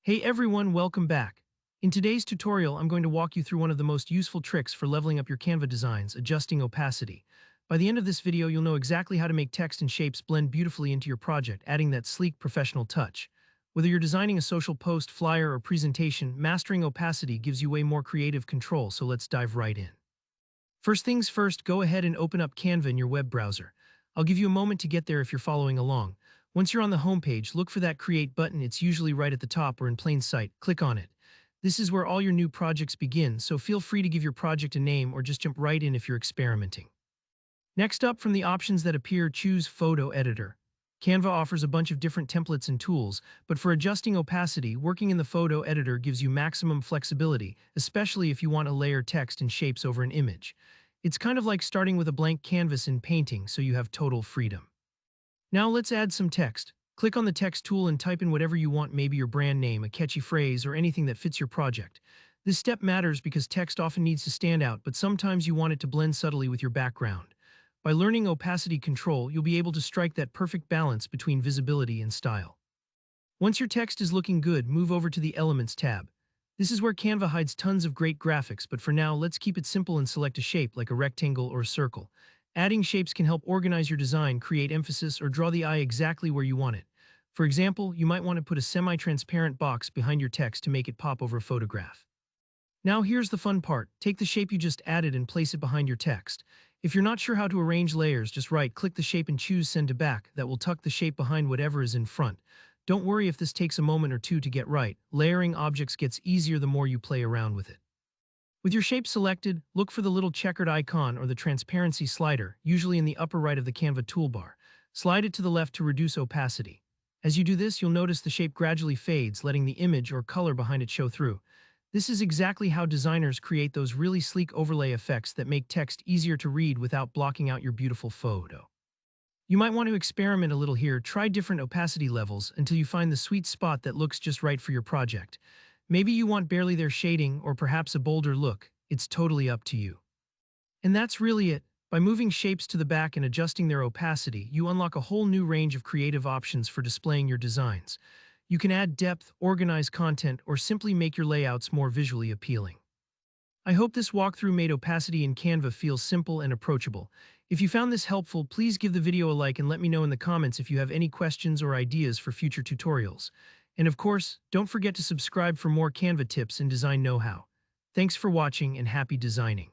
Hey everyone, welcome back. In today's tutorial, I'm going to walk you through one of the most useful tricks for leveling up your Canva designs, adjusting opacity. By the end of this video, you'll know exactly how to make text and shapes blend beautifully into your project, adding that sleek professional touch. Whether you're designing a social post, flyer, or presentation, mastering opacity gives you way more creative control, so let's dive right in. First things first, go ahead and open up Canva in your web browser. I'll give you a moment to get there if you're following along. Once you're on the homepage, look for that Create button. It's usually right at the top or in plain sight. Click on it. This is where all your new projects begin, so feel free to give your project a name or just jump right in if you're experimenting. Next up, from the options that appear, choose Photo Editor. Canva offers a bunch of different templates and tools, but for adjusting opacity, working in the photo editor gives you maximum flexibility, especially if you want to layer text and shapes over an image. It's kind of like starting with a blank canvas in painting, so you have total freedom. Now let's add some text. Click on the text tool and type in whatever you want, maybe your brand name, a catchy phrase, or anything that fits your project. This step matters because text often needs to stand out, but sometimes you want it to blend subtly with your background. By learning opacity control, you'll be able to strike that perfect balance between visibility and style. Once your text is looking good, move over to the Elements tab. This is where Canva hides tons of great graphics, but for now, let's keep it simple and select a shape like a rectangle or a circle. Adding shapes can help organize your design, create emphasis, or draw the eye exactly where you want it. For example, you might want to put a semi-transparent box behind your text to make it pop over a photograph. Now here's the fun part. Take the shape you just added and place it behind your text. If you're not sure how to arrange layers, just right-click the shape and choose Send to Back. That will tuck the shape behind whatever is in front. Don't worry if this takes a moment or two to get right. Layering objects gets easier the more you play around with it. With your shape selected, look for the little checkered icon or the transparency slider, usually in the upper right of the Canva toolbar. Slide it to the left to reduce opacity. As you do this, you'll notice the shape gradually fades, letting the image or color behind it show through. This is exactly how designers create those really sleek overlay effects that make text easier to read without blocking out your beautiful photo. You might want to experiment a little here. Try different opacity levels until you find the sweet spot that looks just right for your project. Maybe you want barely there shading or perhaps a bolder look. It's totally up to you. And that's really it. By moving shapes to the back and adjusting their opacity, you unlock a whole new range of creative options for displaying your designs. You can add depth, organize content, or simply make your layouts more visually appealing. I hope this walkthrough made opacity in Canva feel simple and approachable. If you found this helpful, please give the video a like and let me know in the comments if you have any questions or ideas for future tutorials. And of course, don't forget to subscribe for more Canva tips and design know-how. Thanks for watching and happy designing.